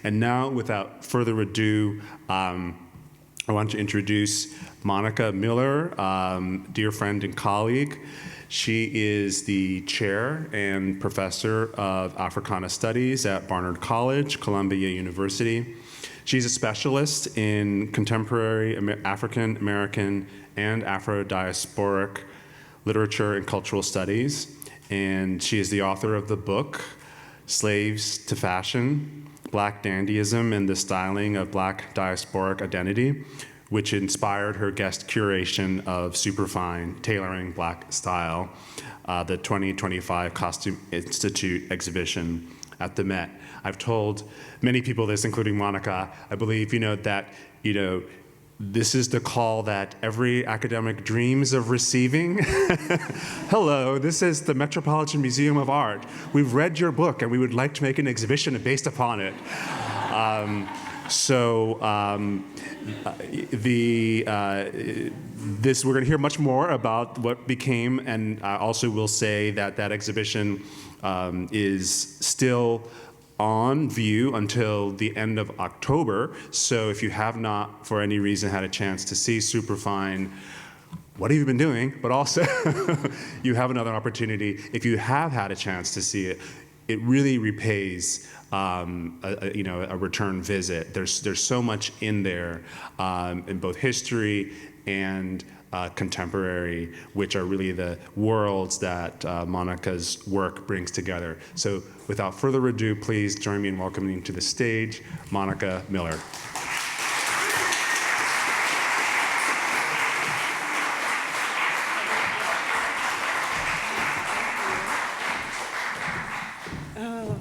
And now, without further ado, I want to introduce Monica Miller, dear friend and colleague. She is the chair and professor of Africana Studies at Barnard College, Columbia University. She's a specialist in contemporary African American and Afro-diasporic literature and cultural studies. And she is the author of the book, Slaves to Fashion, Black Dandyism and the Styling of Black Diasporic Identity, which inspired her guest curation of Superfine, Tailoring Black Style, the 2025 Costume Institute exhibition at the Met. I've told many people this, including Monica. I believe, that, this is the call that every academic dreams of receiving. Hello, this is the Metropolitan Museum of Art. We've read your book and we would like to make an exhibition based upon it. We're going to hear much more about what became, and I also will say that that exhibition is still on view until the end of October. So if you have not, for any reason, had a chance to see Superfine, what have you been doing? But also, you have another opportunity. If you have had a chance to see it, it really repays a return visit. There's so much in there in both history and contemporary, which are really the worlds that Monica's work brings together. So without further ado, please join me in welcoming to the stage Monica Miller.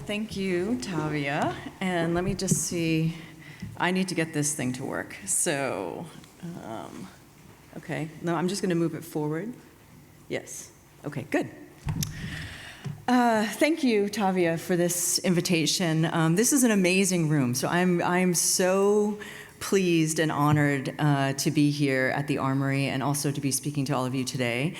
Thank you, Tavia. And let me just see, I need to get this thing to work. So, okay, no, I'm just gonna move it forward. Yes, okay, good. Thank you, Tavia, for this invitation. This is an amazing room, so I'm so pleased and honored to be here at the Armory and also to be speaking to all of you today.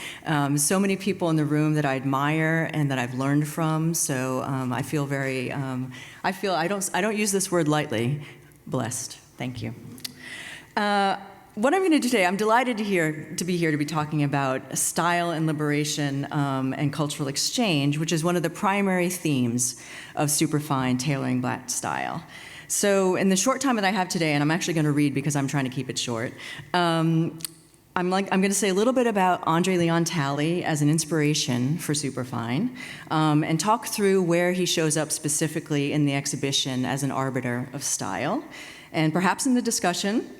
So many people in the room that I admire and that I've learned from. So I feel very, I don't use this word lightly, blessed. Thank you. What I'm going to do today, I'm delighted to be here to be talking about style and liberation and cultural exchange, which is one of the primary themes of Superfine, Tailoring Black Style. So in the short time that I have today, and I'm actually going to read because I'm trying to keep it short, I'm going to say a little bit about André Leon Talley as an inspiration for Superfine, and talk through where he shows up specifically in the exhibition as an arbiter of style. And perhaps in the discussion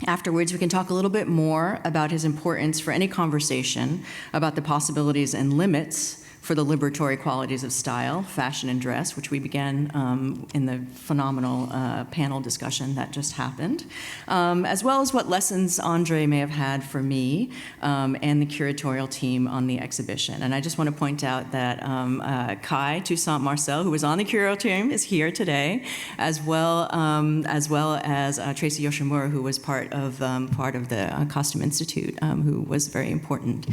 afterwards, we can talk a little bit more about his importance for any conversation about the possibilities and limits for the liberatory qualities of style, fashion, and dress, which we began in the phenomenal panel discussion that just happened, as well as what lessons Andre may have had for me and the curatorial team on the exhibition. And I just want to point out that Kai Toussaint Marcel, who was on the curatorial team, is here today, as well as Tracy Yoshimura, who was part of the Costume Institute, who was very important.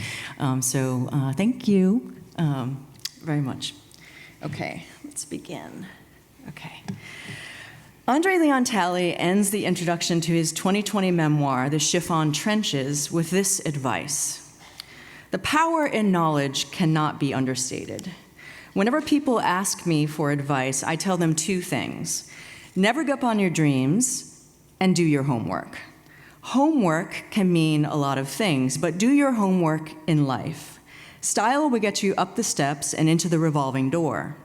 So thank you. Very much. Okay, let's begin. Okay. André Leon Talley ends the introduction to his 2020 memoir, The Chiffon Trenches, with this advice. The power in knowledge cannot be understated. Whenever people ask me for advice, I tell them two things. Never give up on your dreams and do your homework. Homework can mean a lot of things, but do your homework in life. Style will get you up the steps and into the revolving door.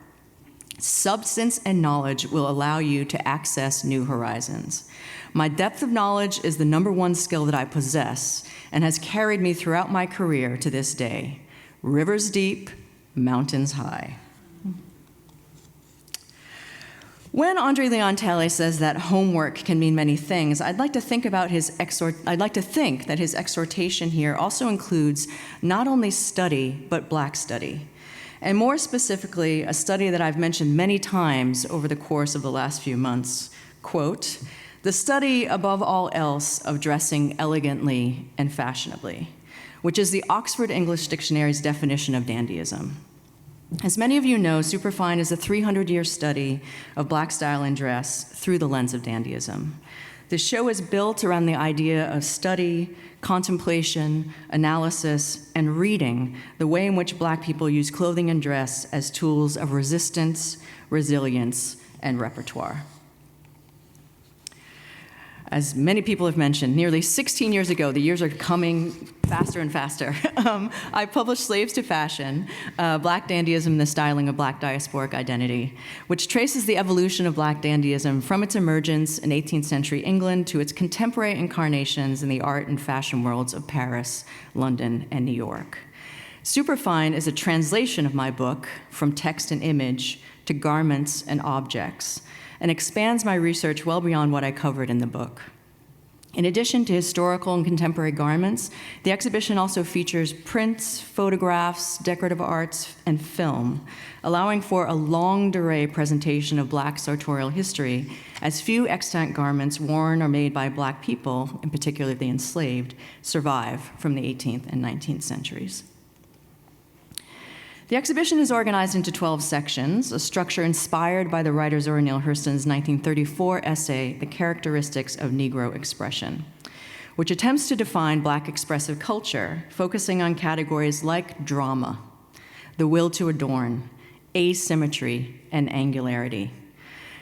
Substance and knowledge will allow you to access new horizons. My depth of knowledge is the #1 skill that I possess and has carried me throughout my career to this day. Rivers deep, mountains high. When André Leon Talley says that homework can mean many things, I'd like to think that his exhortation here also includes not only study, but Black study. And more specifically, a study that I've mentioned many times over the course of the last few months, quote, the study above all else of dressing elegantly and fashionably, which is the Oxford English Dictionary's definition of dandyism. As many of you know, Superfine is a 300-year study of Black style and dress through the lens of dandyism. The show is built around the idea of study, contemplation, analysis, and reading the way in which Black people use clothing and dress as tools of resistance, resilience, and repertoire. As many people have mentioned, nearly 16 years ago, the years are coming faster and faster, I published Slaves to Fashion, Black Dandyism, the Styling of Black Diasporic Identity, which traces the evolution of Black dandyism from its emergence in 18th century England to its contemporary incarnations in the art and fashion worlds of Paris, London, and New York. Superfine is a translation of my book from text and image to garments and objects, and expands my research well beyond what I covered in the book. In addition to historical and contemporary garments, the exhibition also features prints, photographs, decorative arts, and film, allowing for a longue durée presentation of Black sartorial history, as few extant garments worn or made by Black people, in particular the enslaved, survive from the 18th and 19th centuries. The exhibition is organized into 12 sections, a structure inspired by the writer Zora Neale Hurston's 1934 essay, The Characteristics of Negro Expression, which attempts to define Black expressive culture, focusing on categories like drama, the will to adorn, asymmetry, and angularity.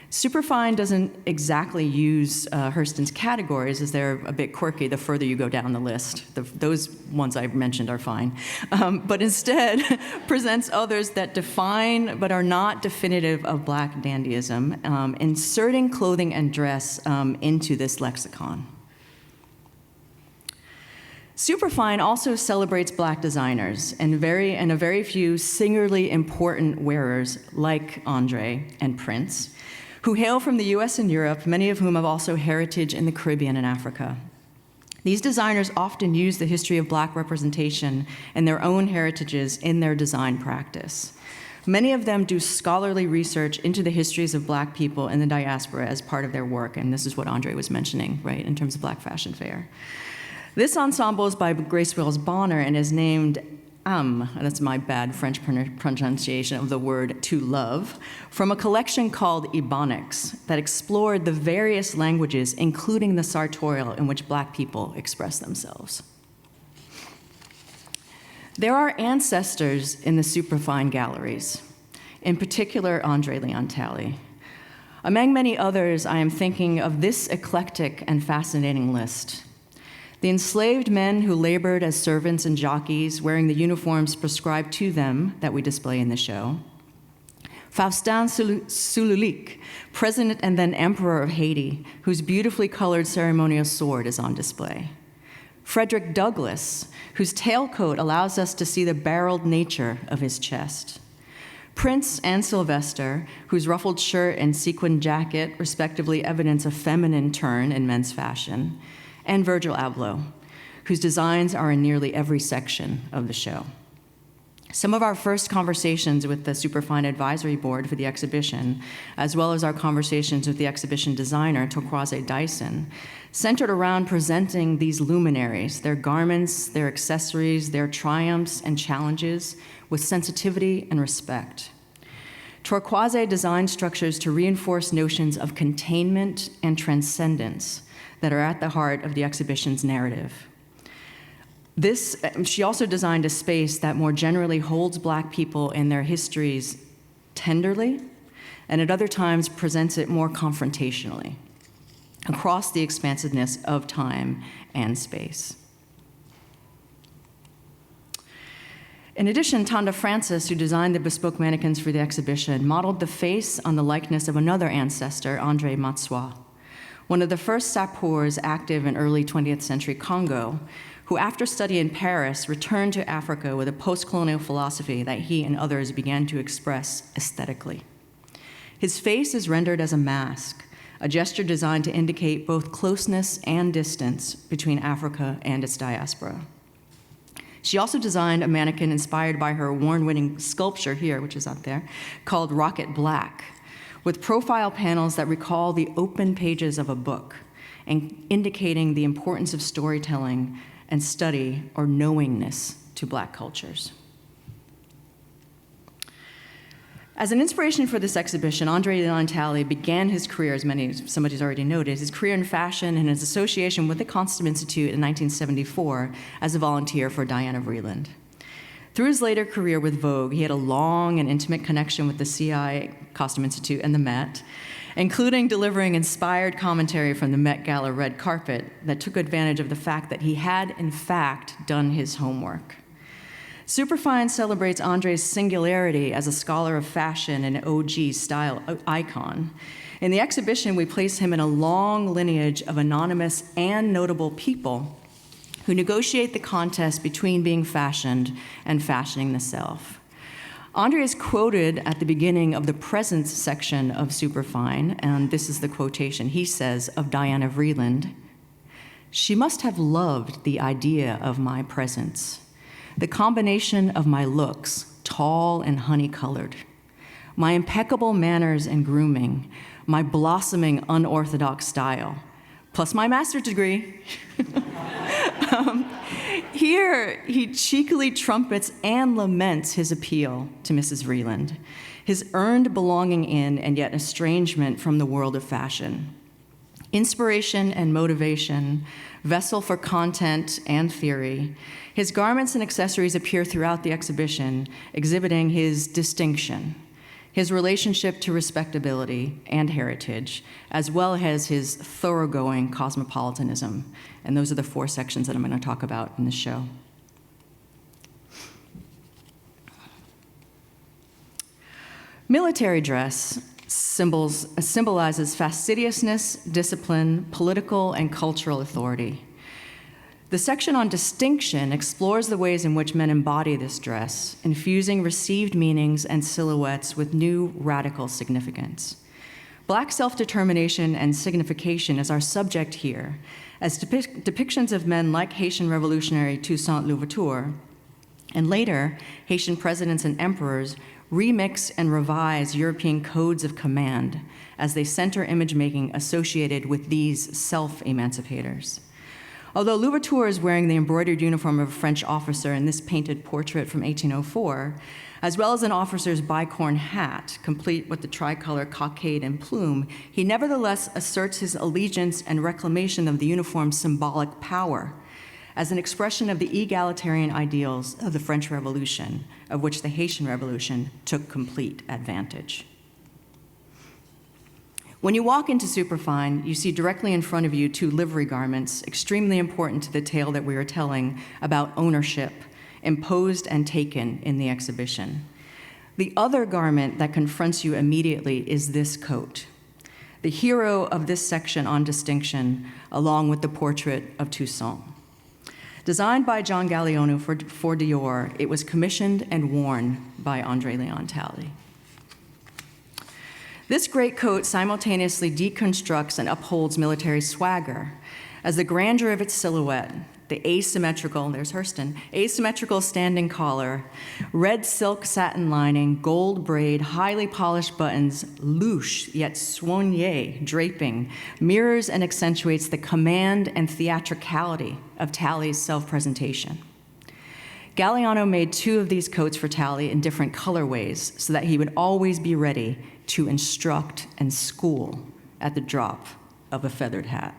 Superfine doesn't exactly use Hurston's categories, as they're a bit quirky the further you go down the list. Those ones I've mentioned are fine. But instead presents others that define but are not definitive of Black dandyism, inserting clothing and dress into this lexicon. Superfine also celebrates Black designers and a very few singularly important wearers like André and Prince, who hail from the US and Europe, many of whom have also heritage in the Caribbean and Africa. These designers often use the history of Black representation and their own heritages in their design practice. Many of them do scholarly research into the histories of Black people in the diaspora as part of their work, and this is what André was mentioning, right, in terms of Black Fashion Fair. This ensemble is by Grace Wills Bonner and is named that's my bad French pronunciation of the word to love, from a collection called Ebonics that explored the various languages, including the sartorial, in which Black people express themselves. There are ancestors in the Superfine galleries, in particular André Leon Talley. Among many others, I am thinking of this eclectic and fascinating list. The enslaved men who labored as servants and jockeys, wearing the uniforms prescribed to them that we display in the show. Caftan Sululik, president and then emperor of Haiti, whose beautifully colored ceremonial sword is on display. Frederick Douglass, whose tailcoat allows us to see the barreled nature of his chest. Prince and Sylvester, whose ruffled shirt and sequined jacket respectively evidence a feminine turn in men's fashion. And Virgil Abloh, whose designs are in nearly every section of the show. Some of our first conversations with the Superfine Advisory Board for the exhibition, as well as our conversations with the exhibition designer, Turquoise Dyson, centered around presenting these luminaries, their garments, their accessories, their triumphs and challenges, with sensitivity and respect. Turquoise designed structures to reinforce notions of containment and transcendence that are at the heart of the exhibition's narrative. She also designed a space that more generally holds Black people and their histories tenderly, and at other times presents it more confrontationally, across the expansiveness of time and space. In addition, Tanda Francis, who designed the bespoke mannequins for the exhibition, modeled the face on the likeness of another ancestor, André Matsois, one of the first sapeurs active in early 20th century Congo, who after study in Paris returned to Africa with a post-colonial philosophy that he and others began to express aesthetically. His face is rendered as a mask, a gesture designed to indicate both closeness and distance between Africa and its diaspora. She also designed a mannequin inspired by her award-winning sculpture here, which is up there, called Rocket Black, with profile panels that recall the open pages of a book and indicating the importance of storytelling and study or knowingness to Black cultures. As an inspiration for this exhibition, André Leon Talley began his career, as somebody's already noted, his career in fashion and his association with the Costume Institute in 1974 as a volunteer for Diana Vreeland. Through his later career with Vogue, he had a long and intimate connection with the CI Costume Institute and the Met, including delivering inspired commentary from the Met Gala red carpet that took advantage of the fact that he had, in fact, done his homework. Superfine celebrates André's singularity as a scholar of fashion and OG style icon. In the exhibition, we place him in a long lineage of anonymous and notable people who negotiate the contest between being fashioned and fashioning the self. André is quoted at the beginning of the presence section of Superfine, and this is the quotation. He says of Diana Vreeland, "She must have loved the idea of my presence. The combination of my looks, tall and honey-colored, my impeccable manners and grooming, my blossoming unorthodox style, plus my master's degree." Here, he cheekily trumpets and laments his appeal to Mrs. Vreeland, his earned belonging in and yet estrangement from the world of fashion. Inspiration and motivation, vessel for content and theory, his garments and accessories appear throughout the exhibition, exhibiting his distinction, his relationship to respectability and heritage, as well as his thoroughgoing cosmopolitanism. And those are the 4 sections that I'm going to talk about in the show. Military dress symbolizes fastidiousness, discipline, political and cultural authority. The section on distinction explores the ways in which men embody this dress, infusing received meanings and silhouettes with new radical significance. Black self-determination and signification is our subject here, as depictions of men like Haitian revolutionary Toussaint Louverture, and later, Haitian presidents and emperors remix and revise European codes of command as they center image-making associated with these self-emancipators. Although Louverture is wearing the embroidered uniform of a French officer in this painted portrait from 1804, as well as an officer's bicorn hat, complete with the tricolor cockade and plume, he nevertheless asserts his allegiance and reclamation of the uniform's symbolic power as an expression of the egalitarian ideals of the French Revolution, of which the Haitian Revolution took complete advantage. When you walk into Superfine, you see directly in front of you 2 livery garments, extremely important to the tale that we are telling about ownership, imposed and taken in the exhibition. The other garment that confronts you immediately is this coat, the hero of this section on distinction, along with the portrait of Toussaint. Designed by John Galliano for Dior, it was commissioned and worn by André Leon Talley. This greatcoat simultaneously deconstructs and upholds military swagger as the grandeur of its silhouette, the asymmetrical, there's Hurston, asymmetrical standing collar, red silk satin lining, gold braid, highly polished buttons, louche yet soigné draping, mirrors and accentuates the command and theatricality of Talley's self-presentation. Galliano made 2 of these coats for Talley in different colorways so that he would always be ready to instruct and school at the drop of a feathered hat.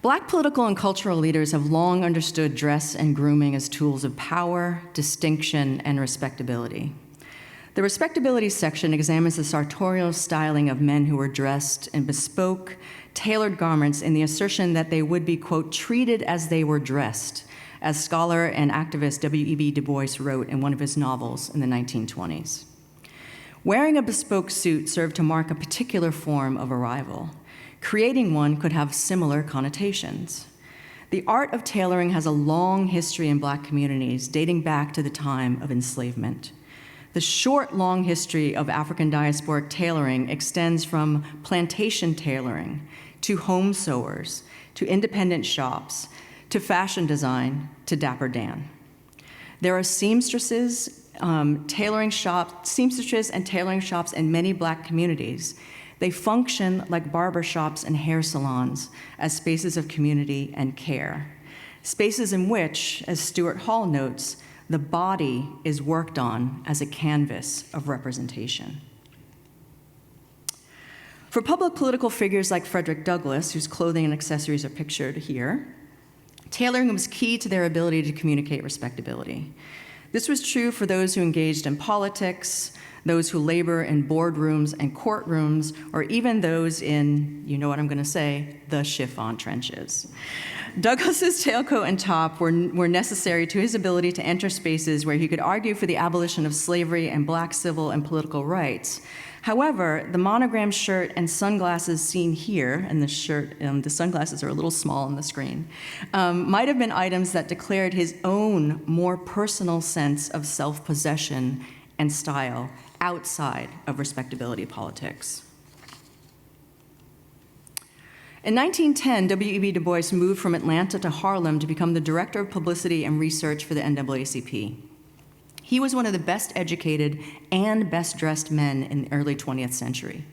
Black political and cultural leaders have long understood dress and grooming as tools of power, distinction, and respectability. The respectability section examines the sartorial styling of men who were dressed in bespoke, tailored garments in the assertion that they would be, quote, treated as they were dressed, as scholar and activist W.E.B. Du Bois wrote in one of his novels in the 1920s. Wearing a bespoke suit served to mark a particular form of arrival. Creating one could have similar connotations. The art of tailoring has a long history in Black communities, dating back to the time of enslavement. The short, long history of African diasporic tailoring extends from plantation tailoring to home sewers, to independent shops, to fashion design, to Dapper Dan. There are seamstresses and tailoring shops in many Black communities. They function like barber shops and hair salons as spaces of community and care, spaces in which, as Stuart Hall notes, The body is worked on as a canvas of representation. For public political figures like Frederick Douglass, whose clothing and accessories are pictured here, tailoring was key to their ability to communicate respectability. This was true for those who engaged in politics, those who labor in boardrooms and courtrooms, or even those in, you know what I'm going to say, the chiffon trenches. Douglass's tailcoat and top were necessary to his ability to enter spaces where he could argue for the abolition of slavery and black civil and political rights. However, the monogram shirt and sunglasses seen here, and the sunglasses are a little small on the screen, might have been items that declared his own more personal sense of self-possession and style outside of respectability politics. In 1910, W.E.B. Du Bois moved from Atlanta to Harlem to become the director of publicity and research for the NAACP. He was one of the best educated and best dressed men in the early 20th century.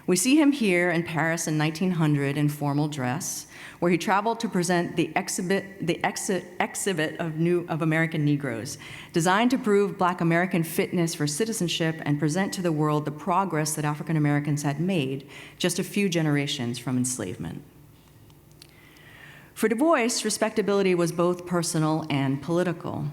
We see him here in Paris in 1900 in formal dress, where he traveled to present the exhibit of American Negroes, designed to prove Black American fitness for citizenship and present to the world the progress that African Americans had made just a few generations from enslavement. For Du Bois, respectability was both personal and political.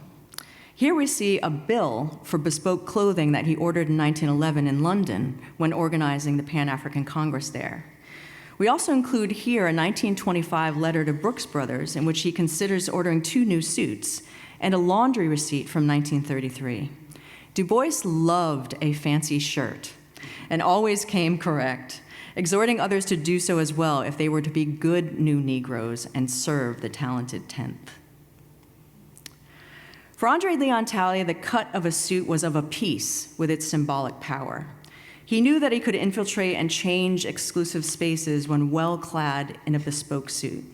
Here we see a bill for bespoke clothing that he ordered in 1911 in London when organizing the Pan-African Congress there. We also include here a 1925 letter to Brooks Brothers in which he considers ordering 2 new suits and a laundry receipt from 1933. Du Bois loved a fancy shirt and always came correct, exhorting others to do so as well if they were to be good new Negroes and serve the talented 10th. For André Leon Talley, the cut of a suit was of a piece with its symbolic power. He knew that he could infiltrate and change exclusive spaces when well clad in a bespoke suit.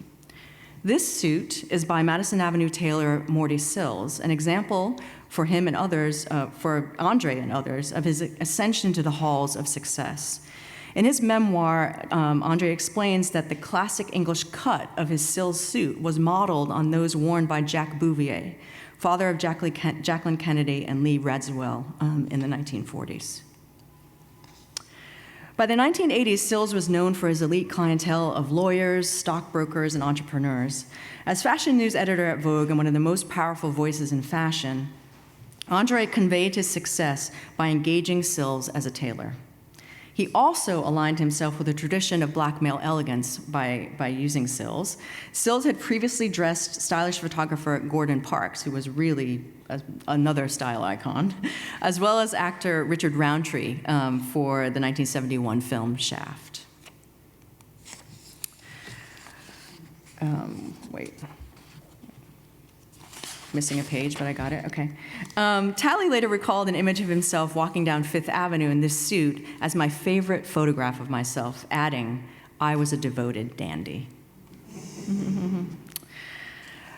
This suit is by Madison Avenue tailor Morty Sills, an example for him and others, for André and others, of his ascension to the halls of success. In his memoir, André explains that the classic English cut of his Sills suit was modeled on those worn by Jacques Bouvier, father of Jacqueline Kennedy and Lee Radziwill in the 1940s. By the 1980s, Sills was known for his elite clientele of lawyers, stockbrokers, and entrepreneurs. As fashion news editor at Vogue and one of the most powerful voices in fashion, André conveyed his success by engaging Sills as a tailor. He also aligned himself with a tradition of Black male elegance by using Sills. Sills had previously dressed stylish photographer Gordon Parks, who was really another style icon, as well as actor Richard Roundtree for the 1971 film Shaft. Missing a page, but I got it, okay. Talley later recalled an image of himself walking down Fifth Avenue in this suit as my favorite photograph of myself, adding, "I was a devoted dandy."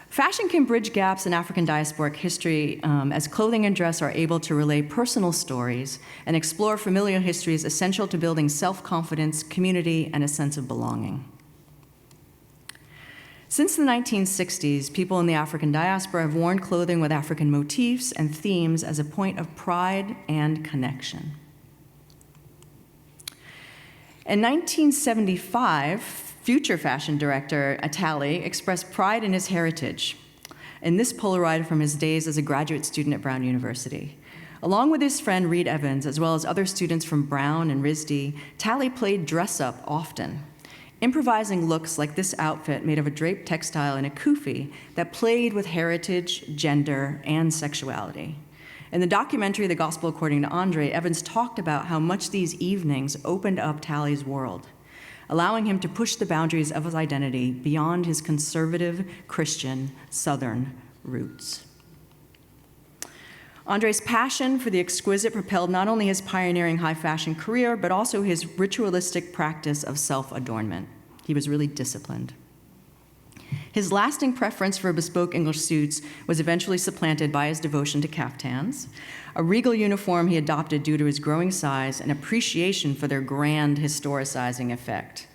Fashion can bridge gaps in African diasporic history as clothing and dress are able to relay personal stories and explore familial histories essential to building self-confidence, community, and a sense of belonging. Since the 1960s, people in the African diaspora have worn clothing with African motifs and themes as a point of pride and connection. In 1975, future fashion director Talley expressed pride in his heritage, and this Polaroid from his days as a graduate student at Brown University. Along with his friend Reed Evans, as well as other students from Brown and RISD, Talley played dress-up often, improvising looks like this outfit made of a draped textile and a kufi that played with heritage, gender, and sexuality. In the documentary, The Gospel According to André, Evans talked about how much these evenings opened up Talley's world, allowing him to push the boundaries of his identity beyond his conservative, Christian, Southern roots. André's passion for the exquisite propelled not only his pioneering high fashion career, but also his ritualistic practice of self-adornment. He was really disciplined. His lasting preference for bespoke English suits was eventually supplanted by his devotion to caftans, a regal uniform he adopted due to his growing size and appreciation for their grand historicizing effect.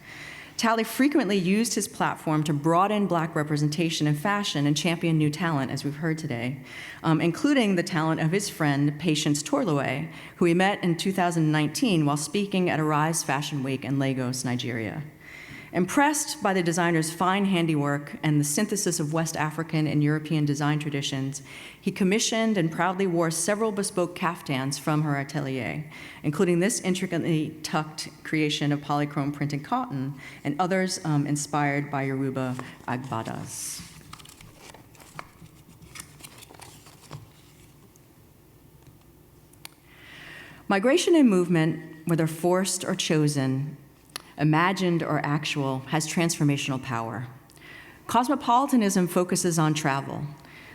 Talley frequently used his platform to broaden Black representation in fashion and champion new talent, as we've heard today, including the talent of his friend, Patience Torlowe, who he met in 2019 while speaking at Arise Fashion Week in Lagos, Nigeria. Impressed by the designer's fine handiwork and the synthesis of West African and European design traditions, he commissioned and proudly wore several bespoke caftans from her atelier, including this intricately tucked creation of polychrome printed cotton and others inspired by Yoruba agbadas. Migration and movement, whether forced or chosen, imagined or actual, has transformational power. Cosmopolitanism focuses on travel,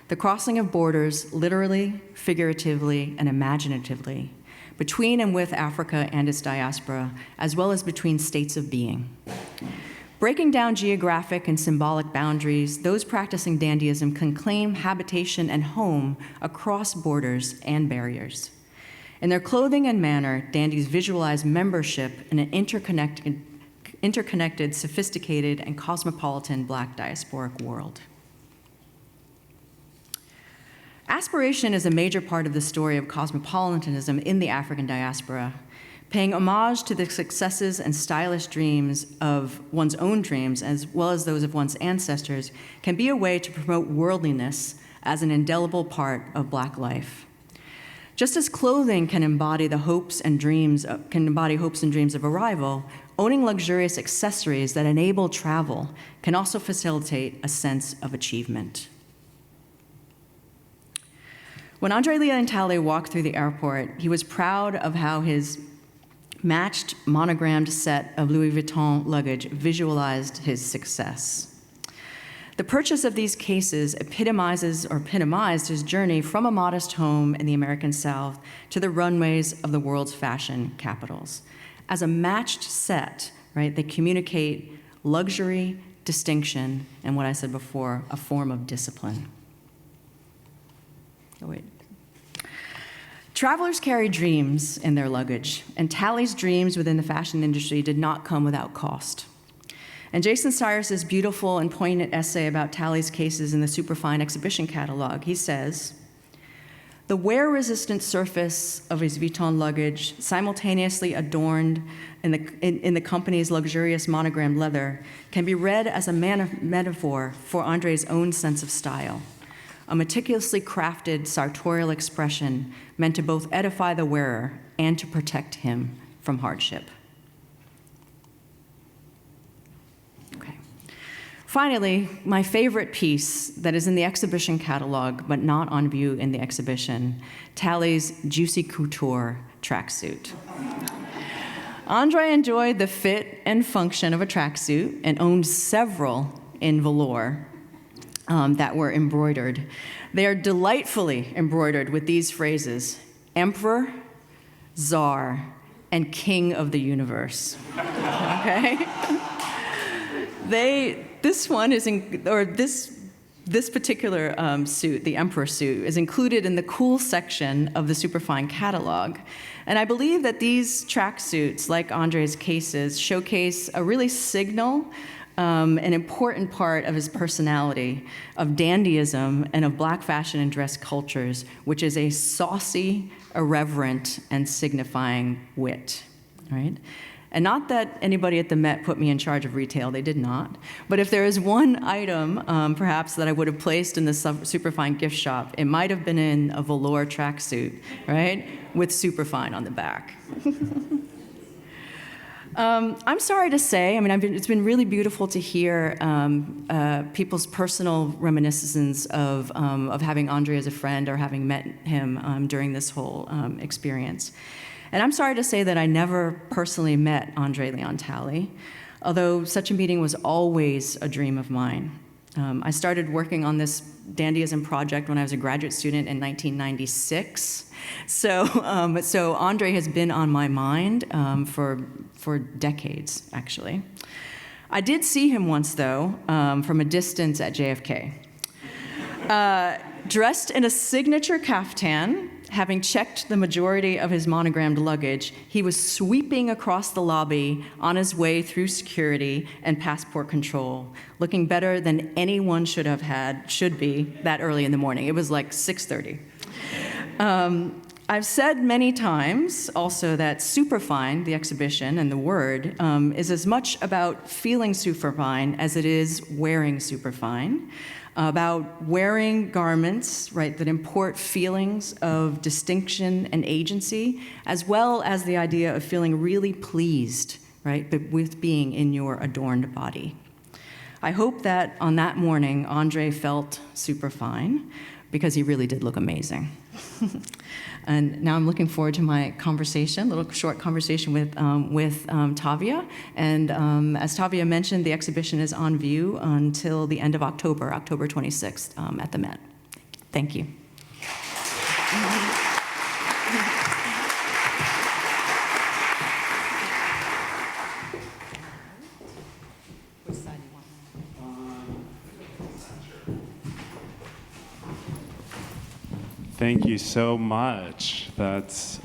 the crossing of borders literally, figuratively, and imaginatively, between and with Africa and its diaspora, as well as between states of being. Breaking down geographic and symbolic boundaries, those practicing dandyism can claim habitation and home across borders and barriers. In their clothing and manner, dandies visualize membership in an interconnected, sophisticated, and cosmopolitan Black diasporic world. Aspiration is a major part of the story of cosmopolitanism in the African diaspora. Paying homage to the successes and stylish dreams of one's own dreams, as well as those of one's ancestors, can be a way to promote worldliness as an indelible part of Black life. Just as clothing can embody hopes and dreams of arrival, owning luxurious accessories that enable travel can also facilitate a sense of achievement. When André Leon Talley walked through the airport, he was proud of how his matched, monogrammed set of Louis Vuitton luggage visualized his success. The purchase of these cases epitomized his journey from a modest home in the American South to the runways of the world's fashion capitals. As a matched set, right, they communicate luxury, distinction, and what I said before, a form of discipline. Oh, wait. Travelers carry dreams in their luggage, and Talley's dreams within the fashion industry did not come without cost. And Jason Cyrus's beautiful and poignant essay about Talley's cases in the Superfine exhibition catalog, he says, "The wear-resistant surface of his Vuitton luggage, simultaneously adorned in the company's luxurious monogrammed leather, can be read as a metaphor for André's own sense of style, a meticulously crafted sartorial expression meant to both edify the wearer and to protect him from hardship." Finally, my favorite piece that is in the exhibition catalog, but not on view in the exhibition, Talley's Juicy Couture tracksuit. André enjoyed the fit and function of a tracksuit and owned several in velour that were embroidered. They are delightfully embroidered with these phrases: Emperor, Czar, and King of the Universe. Okay? This particular suit, the Emperor suit, is included in the cool section of the Superfine catalog. And I believe that these tracksuits, like André's cases, showcase a really an important part of his personality, of dandyism, and of Black fashion and dress cultures, which is a saucy, irreverent, and signifying wit, right? And not that anybody at the Met put me in charge of retail, they did not. But if there is one item, perhaps, that I would have placed in the Superfine gift shop, it might have been in a velour tracksuit, right, with Superfine on the back. I'm sorry to say, it's been really beautiful to hear people's personal reminiscences of having André as a friend or having met him during this whole experience. And I'm sorry to say that I never personally met André Leon Talley, although such a meeting was always a dream of mine. I started working on this dandyism project when I was a graduate student in 1996. So André has been on my mind for decades, actually. I did see him once, though, from a distance at JFK. Dressed in a signature caftan, Having checked the majority of his monogrammed luggage, he was sweeping across the lobby on his way through security and passport control, looking better than anyone should be that early in the morning. It was like 6:30. I've said many times also that Superfine, the exhibition and the word, is as much about feeling superfine as it is wearing superfine, about wearing garments, right, that import feelings of distinction and agency, as well as the idea of feeling really pleased, right, with being in your adorned body. I hope that on that morning, André felt superfine, because he really did look amazing. And now I'm looking forward to my conversation, little short conversation with Tavia. And as Tavia mentioned, the exhibition is on view until the end of October, October 26th, at the Met. Thank you. Thank you so much. That's,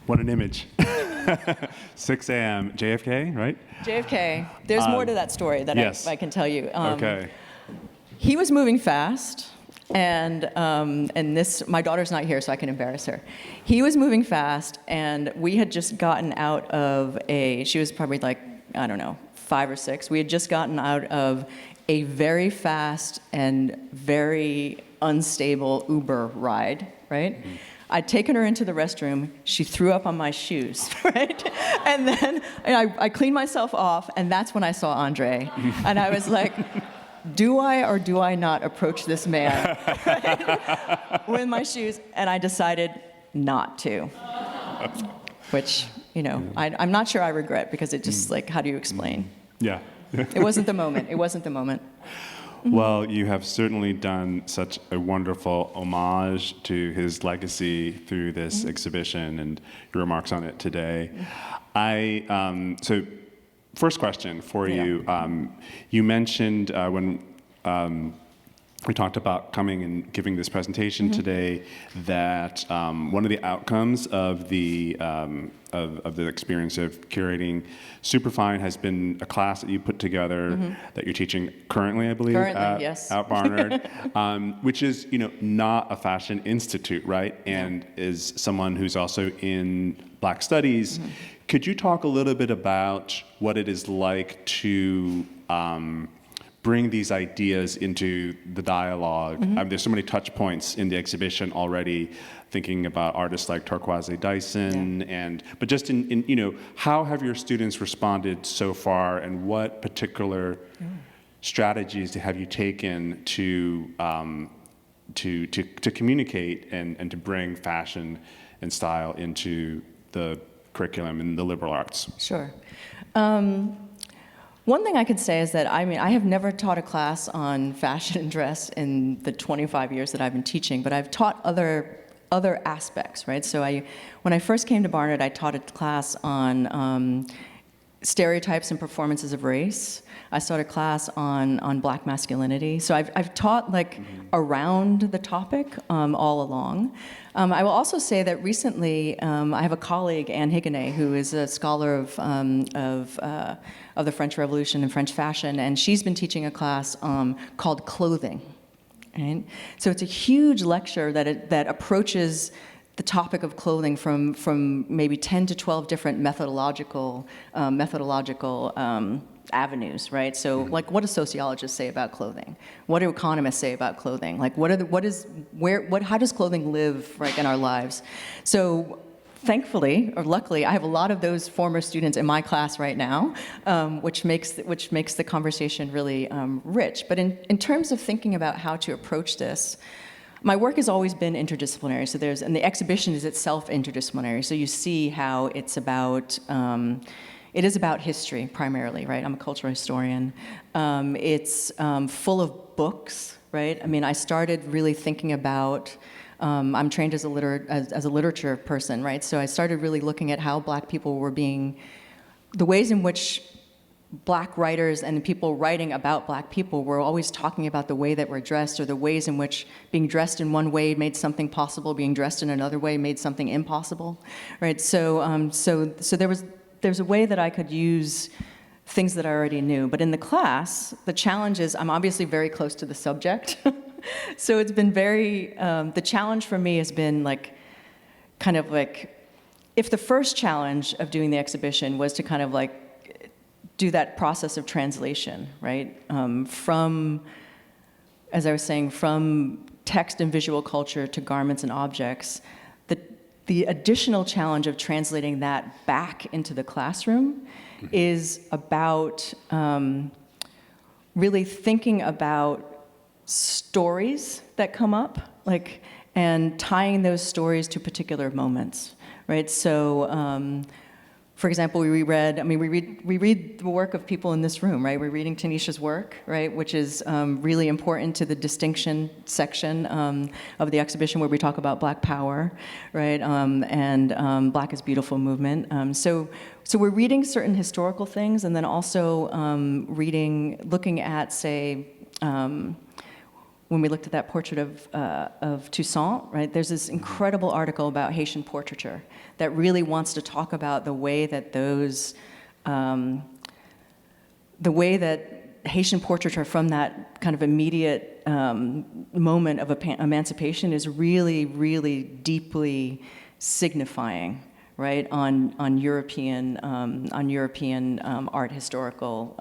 what an image. 6 a.m., JFK, right? JFK. There's more to that story that yes. I can tell you. Okay. He was moving fast, and this, my daughter's not here, so I can embarrass her. He was moving fast, and we had just gotten out of she was probably like, I don't know, 5 or 6. We had just gotten out of a very fast and very unstable Uber ride, right? Mm-hmm. I'd taken her into the restroom. She threw up on my shoes, right? And then I cleaned myself off, and that's when I saw André. And I was like, do I or do I not approach this man, right? With my shoes? And I decided not to, which, you know, I'm not sure I regret, because it just, like, how do you explain? Yeah. It wasn't the moment. It wasn't the moment. Well, you have certainly done such a wonderful homage to his legacy through this exhibition and your remarks on it today. So first question for you. You mentioned when we talked about coming and giving this presentation today that one of the outcomes of the experience of curating Superfine has been a class that you put together that you're teaching currently, I believe, yes. at Barnard, which is, you know, not a fashion institute, right? And is someone who's also in Black Studies. Could you talk a little bit about what it is like to bring these ideas into the dialogue? There's so many touch points in the exhibition already, thinking about artists like Turquoise Dyson, but just in you know, how have your students responded so far, and what particular strategies have you taken to communicate and to bring fashion and style into the curriculum in the liberal arts? Sure. One thing I could say is that, I mean, I have never taught a class on fashion and dress in the 25 years that I've been teaching, but I've taught other aspects, right? So when I first came to Barnard, I taught a class on stereotypes and performances of race. I taught a class on Black masculinity. So I've taught, like, around the topic all along. I will also say that recently I have a colleague, Anne Higonnet, who is a scholar of the French Revolution and French fashion, and she's been teaching a class called Clothing. Right? So it's a huge lecture that approaches the topic of clothing from maybe 10 to 12 different methodological avenues, right? So, like, what do sociologists say about clothing? What do economists say about clothing? Like, how does clothing live, right, in our lives? So, thankfully, or luckily, I have a lot of those former students in my class right now, which makes the conversation really rich. But in terms of thinking about how to approach this, my work has always been interdisciplinary. So and the exhibition is itself interdisciplinary. So you see how it's about. It is about history primarily, right? I'm a cultural historian. It's full of books, right? I mean, I started really thinking about. I'm trained as a literature person, right? So I started really looking at how Black people were the ways in which Black writers and people writing about Black people were always talking about the way that we're dressed, or the ways in which being dressed in one way made something possible, being dressed in another way made something impossible, right? So there's a way that I could use things that I already knew. But in the class, the challenge is I'm obviously very close to the subject. So it's been very, the challenge for me has been if the first challenge of doing the exhibition was to kind of do that process of translation, right? From, as I was saying, from text and visual culture to garments and objects, the additional challenge of translating that back into the classroom is about really thinking about stories that come up, and tying those stories to particular moments, right? So, for example, we read the work of people in this room, right? We're reading Tanisha's work, right, which is really important to the distinction section of the exhibition, where we talk about Black power, right, and Black is Beautiful movement. So we're reading certain historical things, and then also looking at, say, when we looked at that portrait of Toussaint, right, there's this incredible article about Haitian portraiture that really wants to talk about the way that Haitian portraiture from that kind of immediate moment of emancipation is really, really deeply signifying, right, on European art historical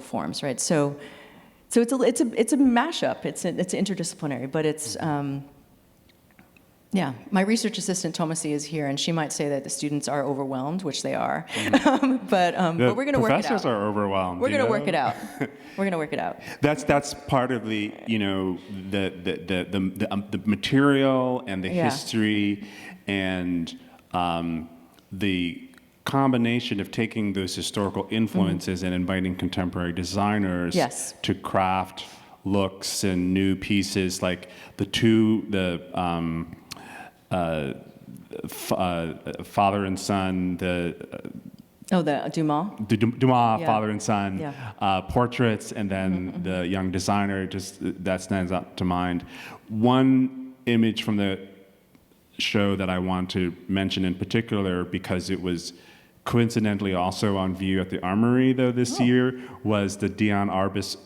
forms, right? So it's a mashup. It's interdisciplinary, but it's yeah. My research assistant Tomasi is here, and she might say that the students are overwhelmed, which they are. But we're going to work it out. Professors are overwhelmed. We're going to work it out. We're going to work it out. That's part of the the material and the history and the combination of taking those historical influences and inviting contemporary designers to craft looks and new pieces, like father and son, the Dumas? Dumas, father and son, portraits, and then the young designer, that stands out to mind. One image from the show that I want to mention in particular, because it was coincidentally also on view at the Armory, though, this year, was the Dion Arbus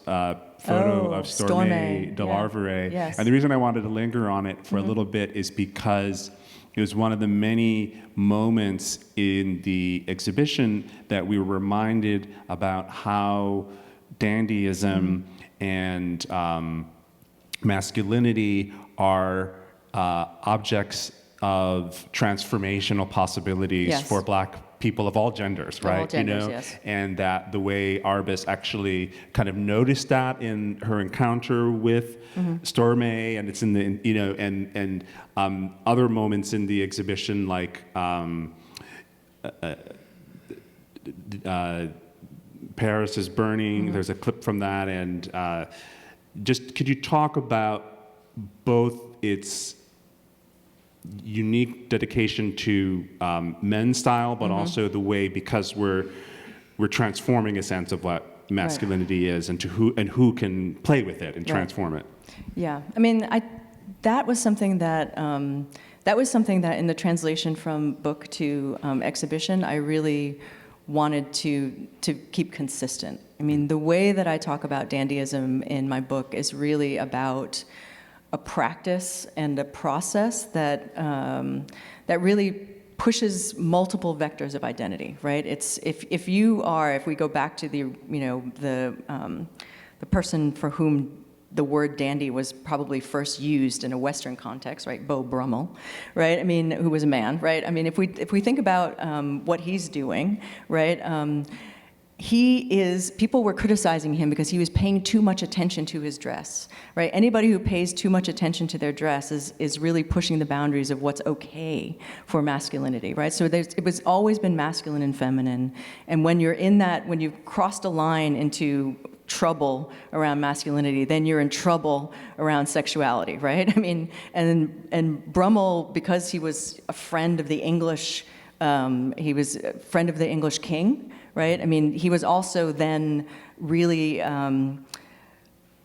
photo of Stormé de Larveray. Yes. And the reason I wanted to linger on it for a little bit is because it was one of the many moments in the exhibition that we were reminded about how dandyism and masculinity are objects of transformational possibilities for Black people of all genders, right? All genders, And that the way Arbus actually kind of noticed that in her encounter with Stormé, and it's in the other moments in the exhibition, like Paris is Burning. There's a clip from that, and just could you talk about both its unique dedication to men's style, but also the way, because we're transforming a sense of what masculinity is, and who can play with it and transform it. Yeah, I mean, that was something that in the translation from book to exhibition, I really wanted to keep consistent. I mean, the way that I talk about dandyism in my book is really about a practice and a process that really pushes multiple vectors of identity, right? It's if we go back to the person for whom the word dandy was probably first used in a Western context, right? Beau Brummel, right? I mean, who was a man, right? I mean, if we think about what he's doing, right? People were criticizing him because he was paying too much attention to his dress, right? Anybody who pays too much attention to their dress is really pushing the boundaries of what's okay for masculinity, right? So it was always been masculine and feminine, and when you've crossed a line into trouble around masculinity, then you're in trouble around sexuality, right? I mean, and Brummel, because he was a friend of the English, he was a friend of the English king, right? I mean, he was also then really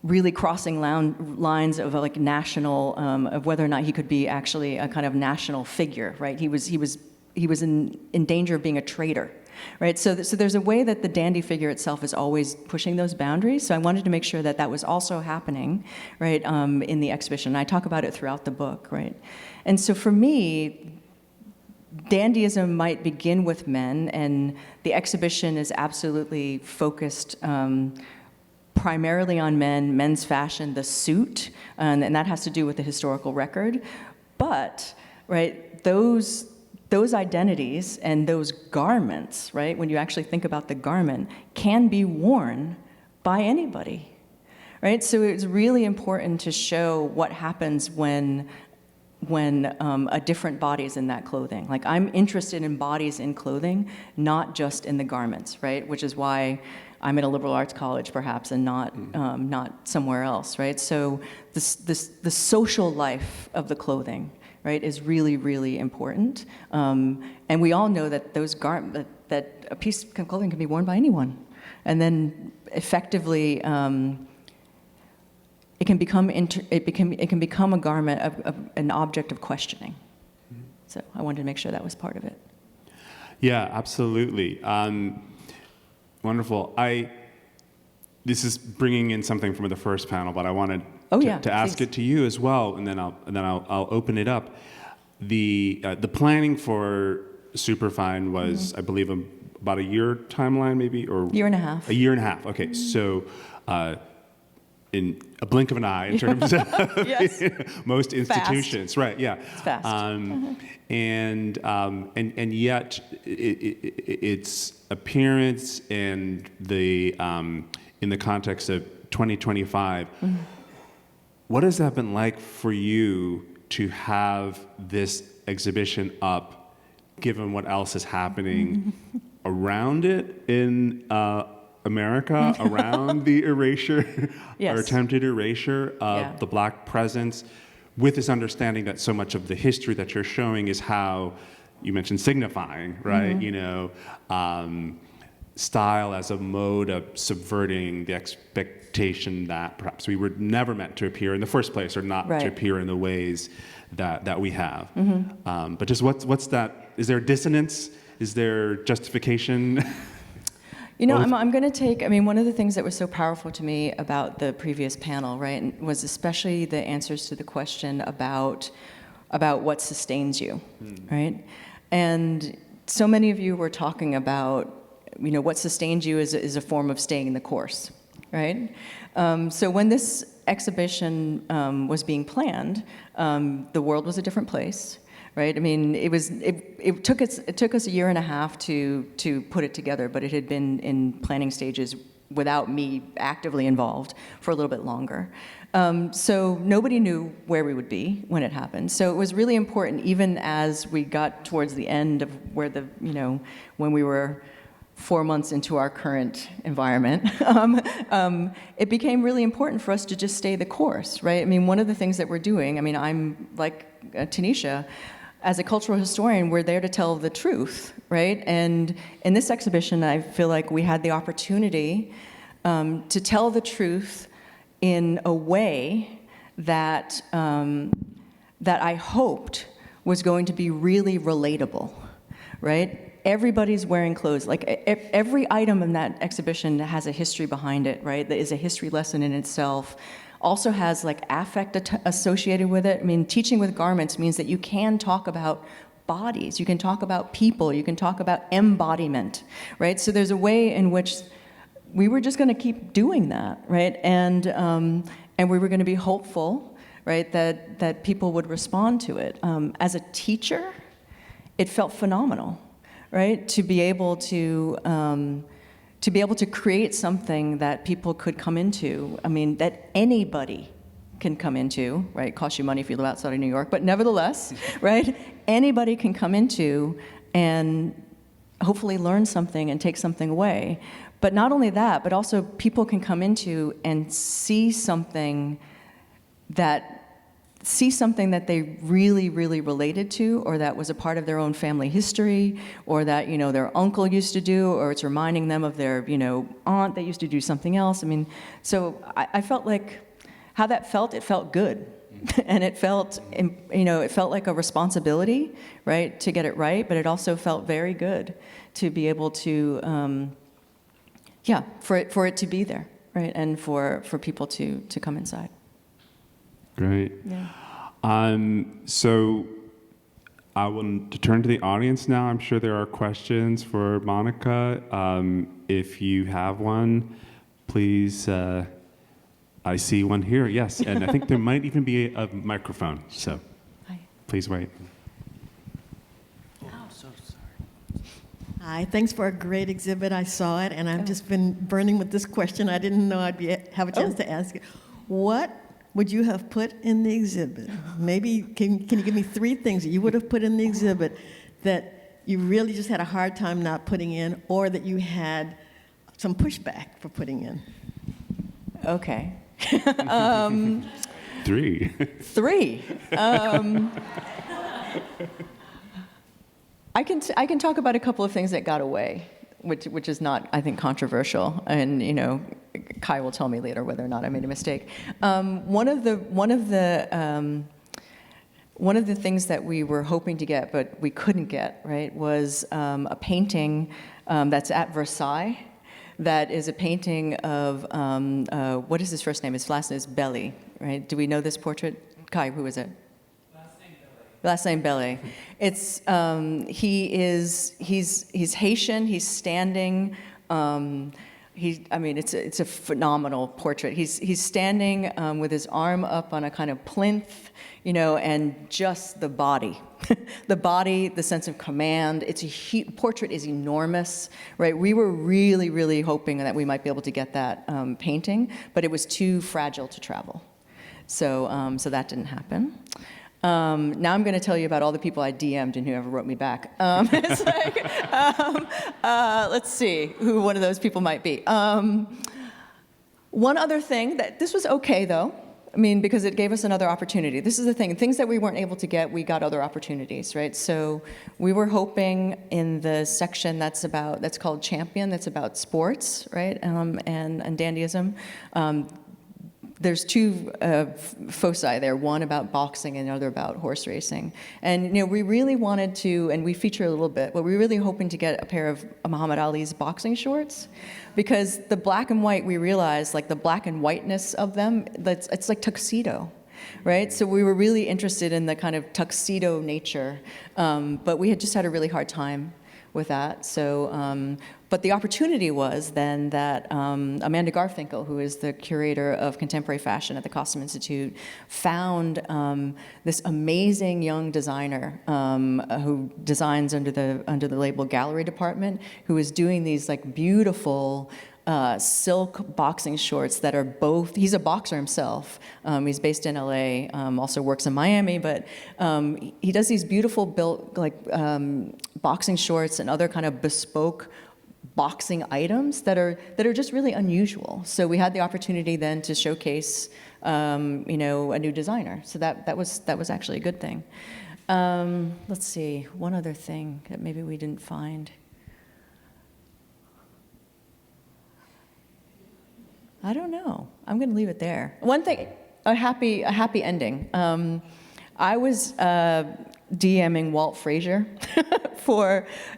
really crossing lines of like national, of whether or not he could be actually a kind of national figure, right? He was in danger of being a traitor, right? So there's a way that the dandy figure itself is always pushing those boundaries. So I wanted to make sure that that was also happening, right, in the exhibition. And I talk about it throughout the book, right? And so for me, dandyism might begin with men, and the exhibition is absolutely focused primarily on men, men's fashion, the suit, and that has to do with the historical record. But, right, those identities and those garments, right, when you actually think about the garment, can be worn by anybody, right? So it's really important to show what happens when a different body is in that clothing. Like, I'm interested in bodies in clothing, not just in the garments, right? Which is why I'm at a liberal arts college, perhaps, and not somewhere else, right? So the social life of the clothing, right, is really, really important. And we all know that that a piece of clothing can be worn by anyone, and then effectively it can become a garment of an object of questioning. So I wanted to make sure that was part of it. Yeah, absolutely. Wonderful. This is bringing in something from the first panel, but I wanted to ask please. it to you as well, and then I'll open it up. The planning for Superfine was, I believe, about a year timeline, maybe, or Year and a half. A year and a half. Okay, so in a blink of an eye, in terms of Yes. most institutions, right? Yeah, It's fast. And yet its appearance and the in the context of 2025, what has that been like for you to have this exhibition up, given what else is happening around it in America, around the erasure Yes. or attempted erasure of the Black presence, with this understanding that so much of the history that you're showing is how, you mentioned signifying, right? You know, style as a mode of subverting the expectation that perhaps we were never meant to appear in the first place, or not to appear in the ways that we have. But just what's that? Is there dissonance? Is there justification? You know, I'm going to take, I mean, one of the things that was so powerful to me about the previous panel, right, was especially the answers to the question about what sustains you, right? And so many of you were talking about, you know, what sustains you is a form of staying the course, right? So when this exhibition was being planned, the world was a different place. Right. I mean, it took us a year and a half to put it together, but it had been in planning stages without me actively involved for a little bit longer. So nobody knew where we would be when it happened. So it was really important, even as we got towards the end of when we were 4 months into our current environment, it became really important for us to just stay the course, right? I mean, one of the things that we're doing, I mean, I'm like Tanisha, as a cultural historian, we're there to tell the truth, right? And in this exhibition, I feel like we had the opportunity to tell the truth in a way that that I hoped was going to be really relatable, right? Everybody's wearing clothes. Like every item in that exhibition has a history behind it, right? That is a history lesson in itself. Also has like affect associated with it. I mean, teaching with garments means that you can talk about bodies, you can talk about people, you can talk about embodiment, right? So there's a way in which we were just going to keep doing that, right? And we were going to be hopeful, right, that people would respond to it. As a teacher, it felt phenomenal, right, to be able to create something that people could come into. I mean, that anybody can come into, right? It costs you money if you live outside of New York, but nevertheless, right? Anybody can come into and hopefully learn something and take something away. But not only that, but also people can come into and see something that see something that they really, really related to, or that was a part of their own family history, or that, you know, their uncle used to do, or it's reminding them of their, you know, aunt that used to do something else. I mean, so I felt like how that felt, it felt good. And it felt, you know, it felt like a responsibility, right, to get it right, but it also felt very good to be able to, for it to be there, right, and for people to come inside. Great. Yeah. So I want to turn to the audience now. I'm sure there are questions for Monica. If you have one, please, I see one here, yes. And I think there might even be a microphone, so please wait. Oh, so sorry. Hi, thanks for a great exhibit. I saw it, and I've just been burning with this question. I didn't know I'd have a chance to ask it. What would you have put in the exhibit? Maybe, can you give me 3 things that you would have put in the exhibit that you really just had a hard time not putting in, or that you had some pushback for putting in? Okay. 3. 3. I can talk about a couple of things that got away, which is not, I think, controversial, and you know, Kai will tell me later whether or not I made a mistake. One of the things that we were hoping to get but we couldn't get, right, was a painting that's at Versailles. That is a painting of what is his first name? His last name is Belly, right? Do we know this portrait? Kai, who is it? Last name Belly. It's he's Haitian. He's standing. It's a phenomenal portrait. He's standing with his arm up on a kind of plinth, you know, and just the body, the sense of command. Portrait is enormous, right? We were really, really hoping that we might be able to get that painting, but it was too fragile to travel, so that didn't happen. Now I'm going to tell you about all the people I DM'd and whoever wrote me back. It's like, let's see who one of those people might be. One other thing, that this was okay though, I mean, because it gave us another opportunity. This is the thing, things that we weren't able to get, we got other opportunities, right? So we were hoping in the section that's called Champion, that's about sports, right, and dandyism. There's 2 foci there, one about boxing and another about horse racing. And you know, we really wanted to, and we feature a little bit, but we're really hoping to get a pair of Muhammad Ali's boxing shorts, because the black and white, we realized, like the black and whiteness of them, it's like tuxedo, right? So we were really interested in the kind of tuxedo nature, but we had just had a really hard time with that. So, but the opportunity was then that Amanda Garfinkel, who is the curator of contemporary fashion at the Costume Institute, found this amazing young designer who designs under the label Gallery Department, who is doing these like beautiful silk boxing shorts that are both, he's a boxer himself, he's based in LA, also works in Miami, but he does these beautiful built like boxing shorts and other kind of bespoke boxing items that are just really unusual. So we had the opportunity then to showcase you know, a new designer. So that was actually a good thing. Let's see, one other thing that maybe we didn't find. I don't know. I'm going to leave it there. One thing, a happy ending. I was DMing Walt Frazier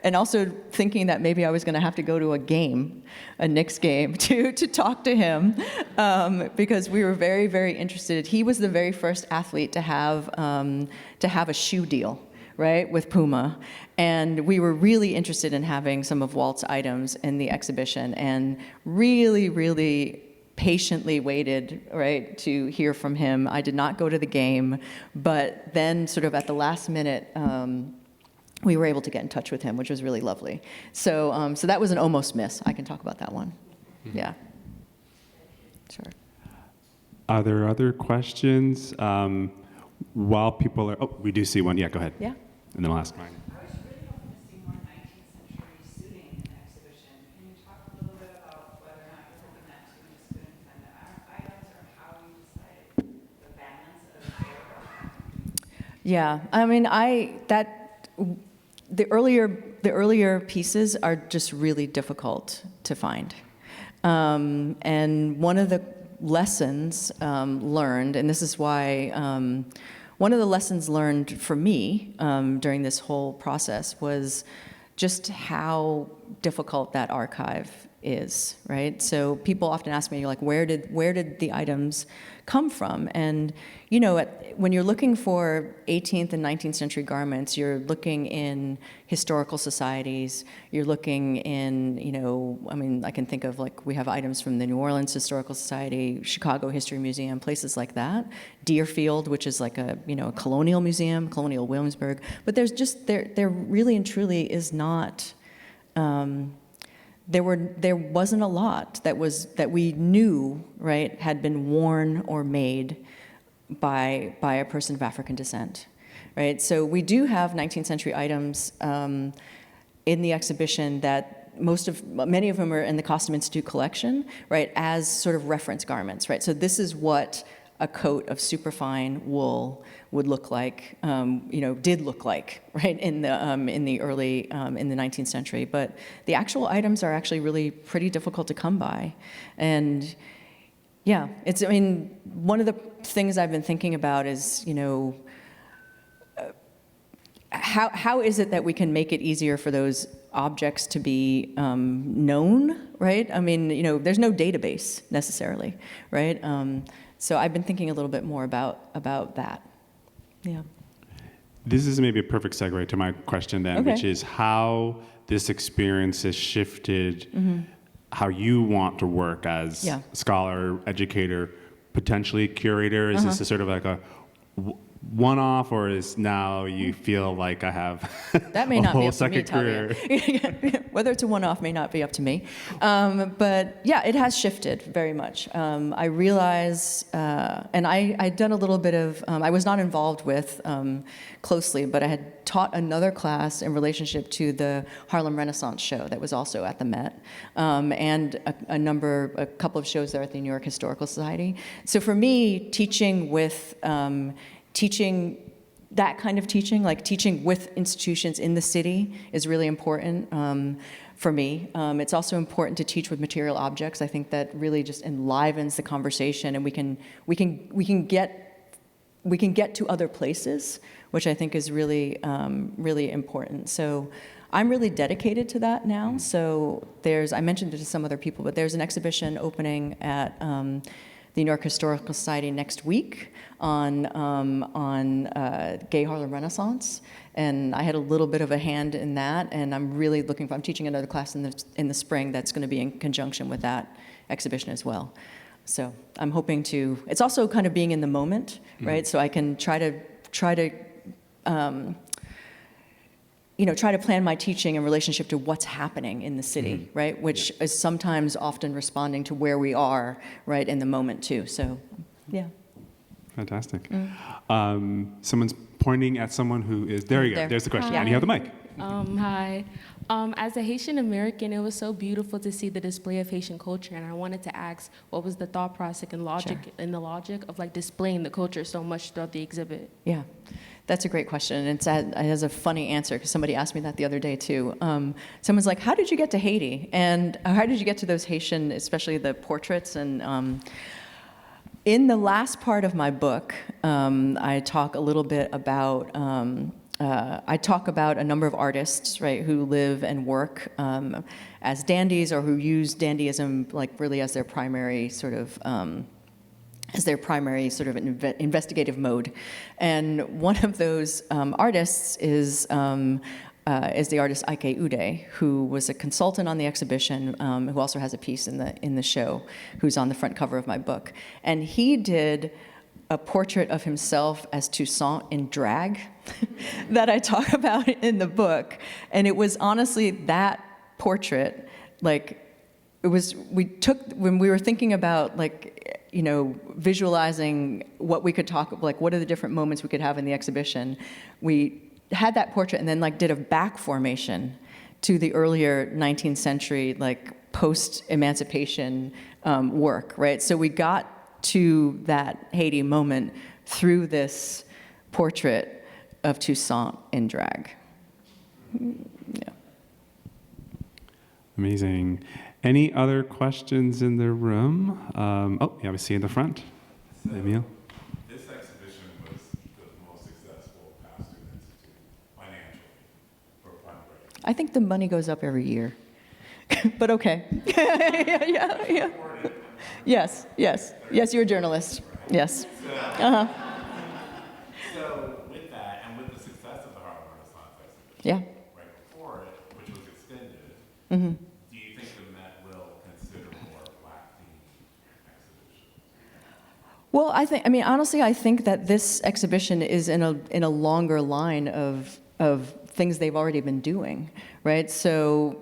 and also thinking that maybe I was going to have to go to a Knicks game to talk to him, because we were very, very interested. He was the very first athlete to have a shoe deal, right, with Puma. And we were really interested in having some of Walt's items in the exhibition, and really, really patiently waited, right, to hear from him. I did not go to the game, but then sort of at the last minute, we were able to get in touch with him, which was really lovely. So, so that was an almost miss. I can talk about that one. Yeah. Sure. Are there other questions? While people are, oh, we do see one. Yeah, go ahead. Yeah. And then I'll ask mine. I was really hoping to see more 19th century suiting in the exhibition. Can you talk a little bit about whether or not you're hoping that to include in the items, or how you decided the balance of Yeah, I mean, the earlier pieces are just really difficult to find. And one of the lessons learned, and this is why, one of the lessons learned for me during this whole process was just how difficult that archive is, right? So people often ask me, like, where did the items come from? And you know, when you're looking for 18th and 19th century garments, you're looking in historical societies. You're looking in, you know, I mean, I can think of, like, we have items from the New Orleans Historical Society, Chicago History Museum, places like that. Deerfield, which is like a, you know, a colonial museum, Colonial Williamsburg. But there's just there really and truly is not. There wasn't a lot that we knew, right, had been worn or made by a person of African descent, right? So we do have 19th century items in the exhibition that many of them are in the Costume Institute collection, right, as sort of reference garments, right? So this is what a coat of superfine wool would look like, you know, did look like, right, in the early in the 19th century. But the actual items are actually really pretty difficult to come by, and yeah, I mean, one of the things I've been thinking about is, you know, how is it that we can make it easier for those objects to be known, right? I mean, you know, there's no database necessarily, right? So I've been thinking a little bit more about that. Yeah. This is maybe a perfect segue to my question then, Okay. which is how this experience has shifted how you want to work as Yeah. scholar, educator, potentially curator. Is this a sort of like a one-off, or is now you feel like I have That may a not be whole up to me, second career? Tavia. Whether it's a one-off may not be up to me. But yeah, it has shifted very much. I realize, and I'd done a little bit of, I was not involved with closely, but I had taught another class in relationship to the Harlem Renaissance show that was also at the Met, and a couple of shows there at the New York Historical Society. So for me, teaching that kind of teaching, like teaching with institutions in the city, is really important for me. It's also important to teach with material objects. I think that really just enlivens the conversation, and we can get to other places, which I think is really really important. So I'm really dedicated to that now. So I mentioned it to some other people, but there's an exhibition opening at the New York Historical Society next week on gay Harlem Renaissance, and I had a little bit of a hand in that, and I'm teaching another class in the spring that's going to be in conjunction with that exhibition as well. So I'm hoping it's also kind of being in the moment, right? So I can try to plan my teaching in relationship to what's happening in the city, right? Which is sometimes often responding to where we are, right, in the moment too. So, yeah. Fantastic. Someone's pointing at someone who is, there you go, There. there's the question. Hi. And you have the mic. Hi. As a Haitian American, it was so beautiful to see the display of Haitian culture, and I wanted to ask, what was the thought process and the logic of like displaying the culture so much throughout the exhibit? Yeah, that's a great question, and it has a funny answer because somebody asked me that the other day too. Someone's like, "How did you get to Haiti? And how did you get to those Haitian, especially the portraits?" And in the last part of my book, I talk a little bit about. I talk about a number of artists, right, who live and work as dandies, or who use dandyism like really as their primary sort of investigative mode. And one of those artists is the artist Ike Ude, who was a consultant on the exhibition, who also has a piece in the show, who's on the front cover of my book. And he did a portrait of himself as Toussaint in drag that I talk about in the book. And it was honestly that portrait, like, when we were thinking about, like, you know, visualizing what we could what are the different moments we could have in the exhibition, we had that portrait and then like did a back formation to the earlier 19th century, like, post-emancipation work, right? So we got to that Haiti moment through this portrait Toussaint in drag. Yeah. Amazing. Any other questions in the room? Oh, yeah, we see in the front. Emil? This exhibition was the most successful past student institute financially for fundraising. I think the money goes up every year, but okay. Yeah. Yes. Yes, you're a journalist. Yes. Uh-huh. So with that, and with the success of the Harlem Renaissance exhibition, Yeah. right before it, which was extended, Mm-hmm. do you think the Met will consider more Black-themed exhibitions? Well, honestly, I think that this exhibition is in a longer line of things they've already been doing, right? So,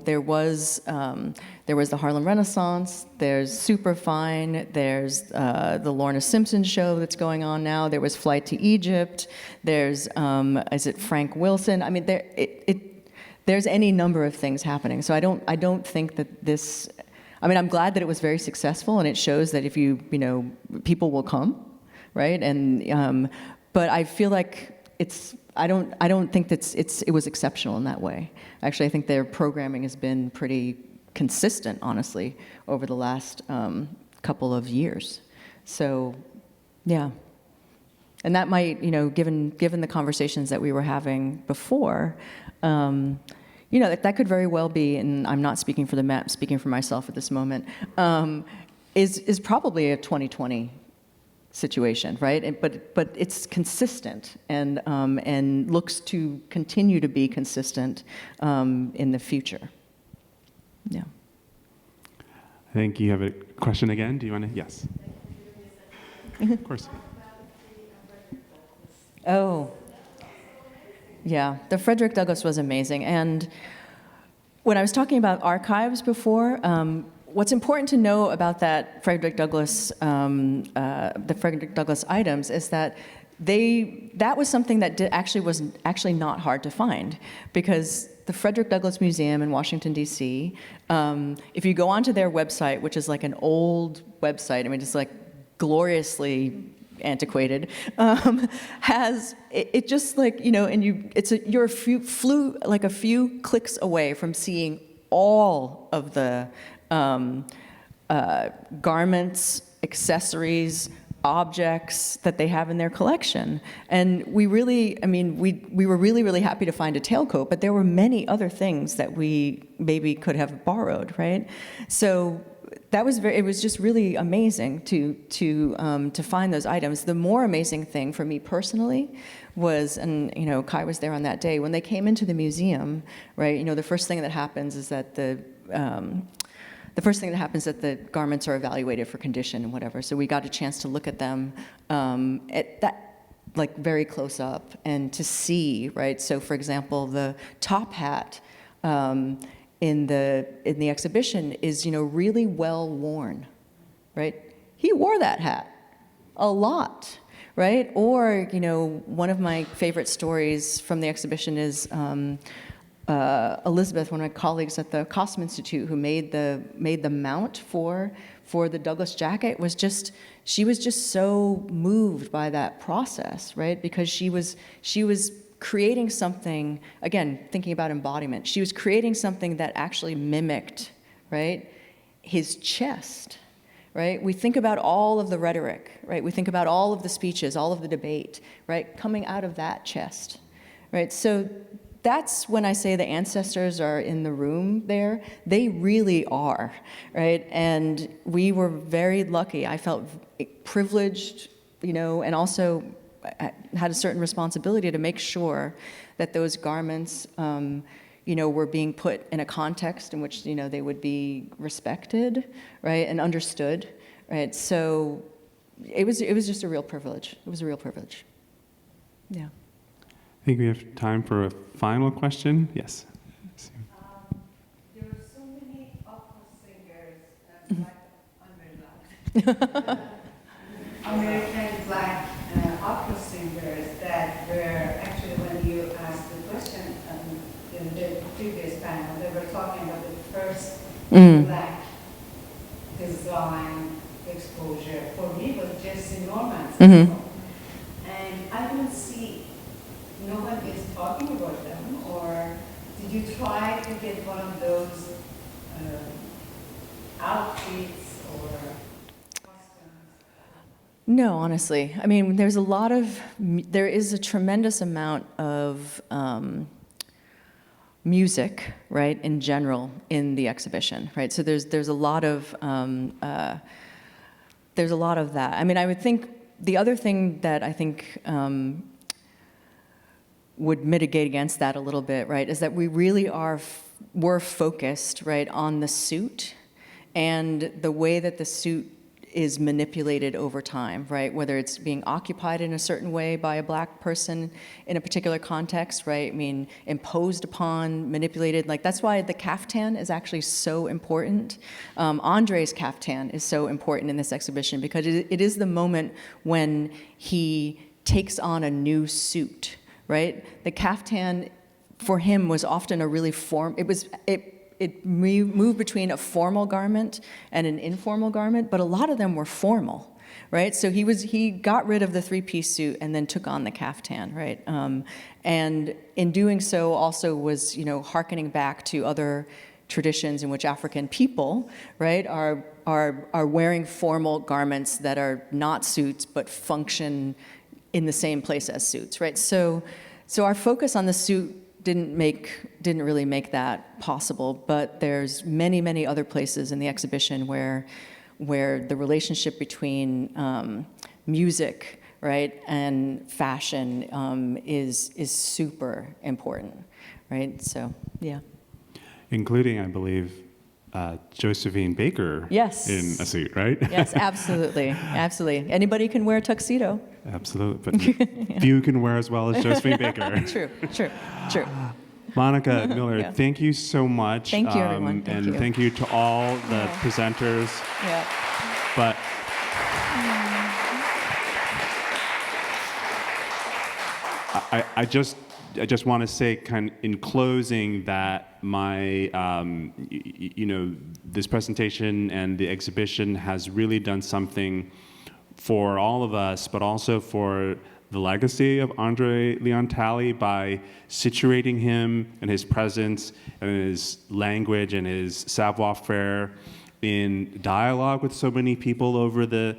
there was the Harlem Renaissance, there's Superfine, there's the Lorna Simpson show that's going on now, there was Flight to Egypt, there's, is it Frank Wilson? I mean, there's any number of things happening. So I don't think that this, I'm glad that it was very successful, and it shows that if people will come, right? And, but I feel like I don't think that it was exceptional in that way. Actually, I think their programming has been pretty consistent, honestly, over the last couple of years. So, yeah. And that might, given the conversations that we were having before, that could very well be, and I'm not speaking for the Met, I'm speaking for myself at this moment, is probably a 2020 situation, right? But it's consistent and looks to continue to be consistent in the future. Yeah. I think you have a question again. Do you want to? Yes. Of course. Oh, yeah. The Frederick Douglass was amazing. And when I was talking about archives before, what's important to know about that Frederick Douglass, the Frederick Douglass items, is that that was something that was actually not hard to find, because the Frederick Douglass Museum in Washington, D.C., if you go onto their website, which is like an old website, it's like gloriously antiquated, has it just like, you're a few clicks away from seeing all of the garments, accessories, objects that they have in their collection. And we really, we were really, really happy to find a tailcoat, but there were many other things that we maybe could have borrowed, right? So it was just really amazing to find those items. The more amazing thing for me personally was, and Kai was there on that day, when they came into the museum, right? The first thing that happens is that the garments are evaluated for condition and whatever. So we got a chance to look at them at that, like, very close up, and to see, right? So for example, the top hat in the exhibition is, really well worn, right? He wore that hat a lot, right? Or, one of my favorite stories from the exhibition is Elizabeth, one of my colleagues at the Costume Institute, who made the mount for the Douglas jacket, she was just so moved by that process, right? Because she was creating something, again, thinking about embodiment, she was creating something that actually mimicked, right, his chest, right? We think about all of the rhetoric, right? We think about all of the speeches, all of the debate, right, coming out of that chest, right? So that's when I say the ancestors are in the room there. They really are, right? And we were very lucky. I felt privileged, and also had a certain responsibility to make sure that those garments, were being put in a context in which, they would be respected, right, and understood, right? So it was just a real privilege. It was a real privilege. Yeah. I think we have time for a final question. Yes. There are so many opera singers, American Black opera singers that were actually, when you asked the question in the previous panel, they were talking about the first Black design exposure. For me, it was Jesse Norman's. And I don't see no one is talking about them, or did you try to get one of those outfits or costumes? No, honestly. I mean, there is a tremendous amount of music, right, in general, in the exhibition, right? So there's a lot of that. I mean, I would think the other thing that I think would mitigate against that a little bit, right, is that we really were focused, right, on the suit and the way that the suit is manipulated over time, right? Whether it's being occupied in a certain way by a black person in a particular context, right? I mean, imposed upon, manipulated. Like, that's why the caftan is actually so important. Andre's caftan is so important in this exhibition because it is the moment when he takes on a new suit, right? The caftan for him was often a really it moved between a formal garment and an informal garment, but a lot of them were formal, right? So he got rid of the three-piece suit and then took on the caftan, right? And in doing so also was, hearkening back to other traditions in which African people, right, are wearing formal garments that are not suits but function in the same place as suits, right? So our focus on the suit didn't really make that possible, but there's many, many other places in the exhibition where the relationship between music, right, and fashion is super important, right? So, yeah. Including, I believe, Josephine Baker. Yes. In a suit, right? Yes, absolutely, absolutely. Anybody can wear a tuxedo. Absolutely, but few can wear as well as Josephine Baker. True. Monica Miller, Yeah. thank you so much. Thank you, everyone. Thank you. Thank you to all the presenters. Yeah. But I just want to say, kind of in closing, that my, this presentation and the exhibition has really done something for all of us, but also for the legacy of André Leon Talley by situating him and his presence and his language and his savoir-faire in dialogue with so many people over the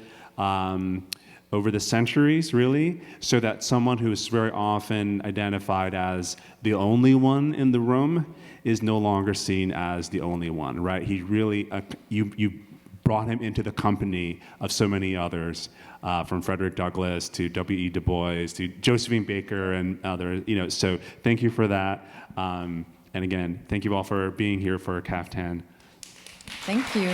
centuries, really, so that someone who is very often identified as the only one in the room is no longer seen as the only one, right? He really, you brought him into the company of so many others, from Frederick Douglass to W.E. Du Bois to Josephine Baker and others, so thank you for that. And again, thank you all for being here for Caftan. Thank you.